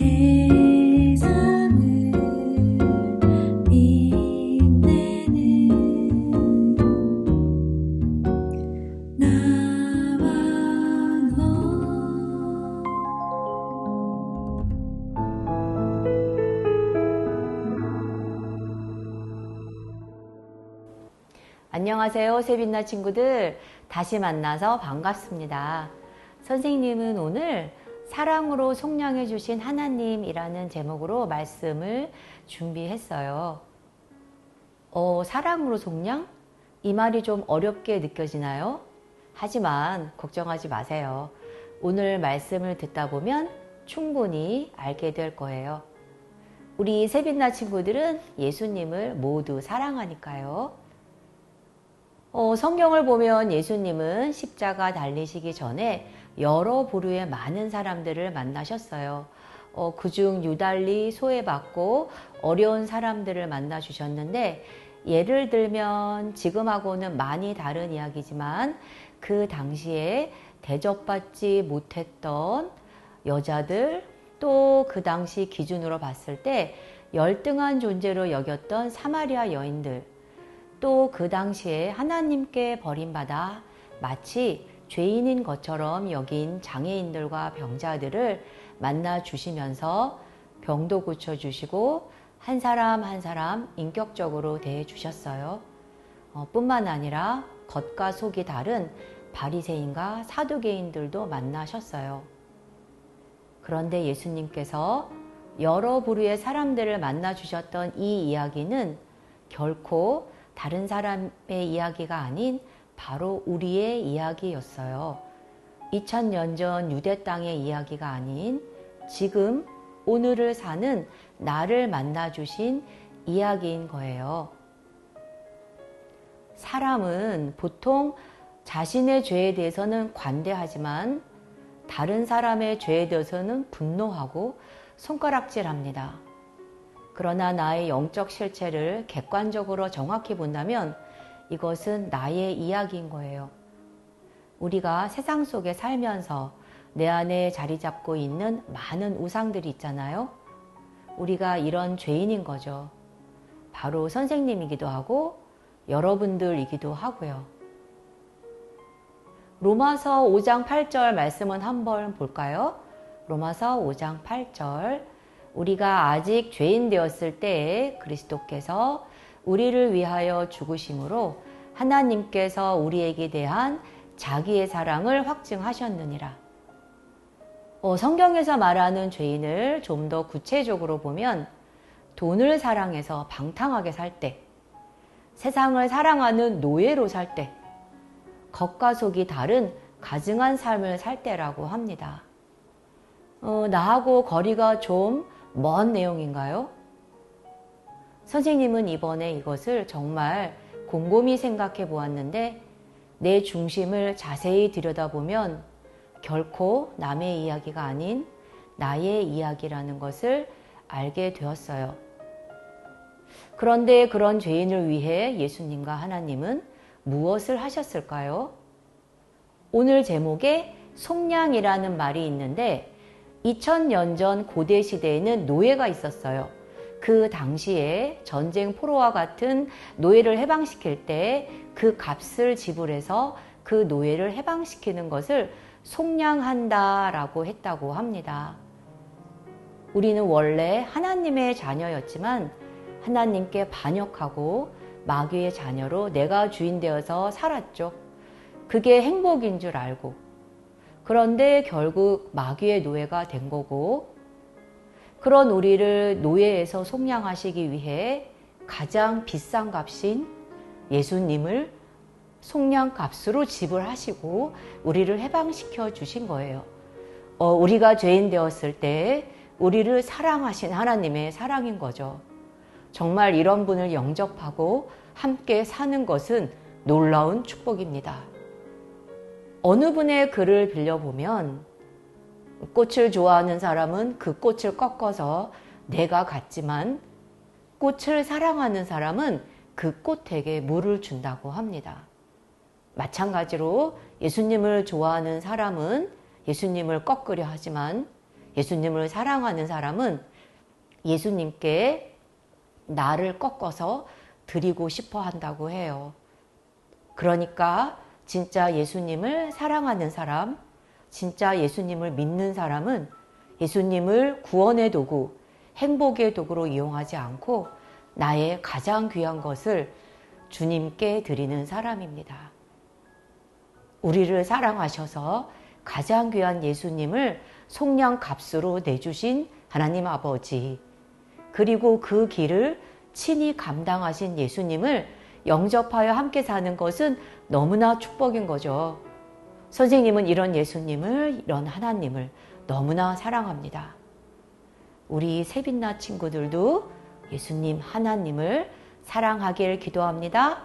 세상을 빛내는 나와 너. 안녕하세요, 새빛나 친구들. 다시 만나서 반갑습니다. 선생님은 오늘 사랑으로 속량해 주신 하나님이라는 제목으로 말씀을 준비했어요. 사랑으로 속량? 이 말이 좀 어렵게 느껴지나요? 하지만 걱정하지 마세요. 오늘 말씀을 듣다 보면 충분히 알게 될 거예요. 우리 새빛나 친구들은 예수님을 모두 사랑하니까요. 성경을 보면 예수님은 십자가 달리시기 전에 여러 부류의 많은 사람들을 만나셨어요. 그중 유달리 소외받고 어려운 사람들을 만나 주셨는데, 예를 들면 지금하고는 많이 다른 이야기지만 그 당시에 대접받지 못했던 여자들, 또 그 당시 기준으로 봤을 때 열등한 존재로 여겼던 사마리아 여인들, 또 그 당시에 하나님께 버림받아 마치 죄인인 것처럼 여긴 장애인들과 병자들을 만나 주시면서 병도 고쳐주시고 한 사람 한 사람 인격적으로 대해 주셨어요. 뿐만 아니라 겉과 속이 다른 바리새인과 사두개인들도 만나셨어요. 그런데 예수님께서 여러 부류의 사람들을 만나 주셨던 이 이야기는 결코 다른 사람의 이야기가 아닌 바로 우리의 이야기였어요. 2000년 전 유대 땅의 이야기가 아닌 지금 오늘을 사는 나를 만나 주신 이야기인 거예요. 사람은 보통 자신의 죄에 대해서는 관대하지만 다른 사람의 죄에 대해서는 분노하고 손가락질합니다. 그러나 나의 영적 실체를 객관적으로 정확히 본다면 이것은 나의 이야기인 거예요. 우리가 세상 속에 살면서 내 안에 자리 잡고 있는 많은 우상들이 있잖아요. 우리가 이런 죄인인 거죠. 바로 선생님이기도 하고 여러분들이기도 하고요. 로마서 5장 8절 말씀은 한번 볼까요? 로마서 5장 8절. 우리가 아직 죄인 되었을 때에 그리스도께서 우리를 위하여 죽으심으로 하나님께서 우리에게 대한 자기의 사랑을 확증하셨느니라. 성경에서 말하는 죄인을 좀 더 구체적으로 보면 돈을 사랑해서 방탕하게 살 때, 세상을 사랑하는 노예로 살 때, 겉과 속이 다른 가증한 삶을 살 때라고 합니다. 나하고 거리가 좀 먼 내용인가요? 선생님은 이번에 이것을 정말 곰곰이 생각해 보았는데 내 중심을 자세히 들여다보면 결코 남의 이야기가 아닌 나의 이야기라는 것을 알게 되었어요. 그런데 그런 죄인을 위해 예수님과 하나님은 무엇을 하셨을까요? 오늘 제목에 속량이라는 말이 있는데 2000년 전 고대 시대에는 노예가 있었어요. 그 당시에 전쟁 포로와 같은 노예를 해방시킬 때 그 값을 지불해서 그 노예를 해방시키는 것을 속량한다라고 했다고 합니다. 우리는 원래 하나님의 자녀였지만 하나님께 반역하고 마귀의 자녀로 내가 주인 되어서 살았죠. 그게 행복인 줄 알고. 그런데 결국 마귀의 노예가 된 거고, 그런 우리를 노예에서 속량하시기 위해 가장 비싼 값인 예수님을 속량값으로 지불하시고 우리를 해방시켜 주신 거예요. 우리가 죄인 되었을 때 우리를 사랑하신 하나님의 사랑인 거죠. 정말 이런 분을 영접하고 함께 사는 것은 놀라운 축복입니다. 어느 분의 글을 빌려보면 꽃을 좋아하는 사람은 그 꽃을 꺾어서 내가 갖지만 꽃을 사랑하는 사람은 그 꽃에게 물을 준다고 합니다. 마찬가지로 예수님을 좋아하는 사람은 예수님을 꺾으려 하지만 예수님을 사랑하는 사람은 예수님께 나를 꺾어서 드리고 싶어 한다고 해요. 그러니까 진짜 예수님을 사랑하는 사람, 진짜 예수님을 믿는 사람은 예수님을 구원의 도구, 행복의 도구로 이용하지 않고 나의 가장 귀한 것을 주님께 드리는 사람입니다. 우리를 사랑하셔서 가장 귀한 예수님을 속량값으로 내주신 하나님 아버지, 그리고 그 길을 친히 감당하신 예수님을 영접하여 함께 사는 것은 너무나 축복인 거죠. 선생님은 이런 예수님을, 이런 하나님을 너무나 사랑합니다. 우리 새빛나 친구들도 예수님 하나님을 사랑하길 기도합니다.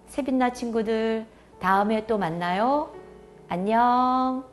새빛나 친구들, 다음에 또 만나요. 안녕.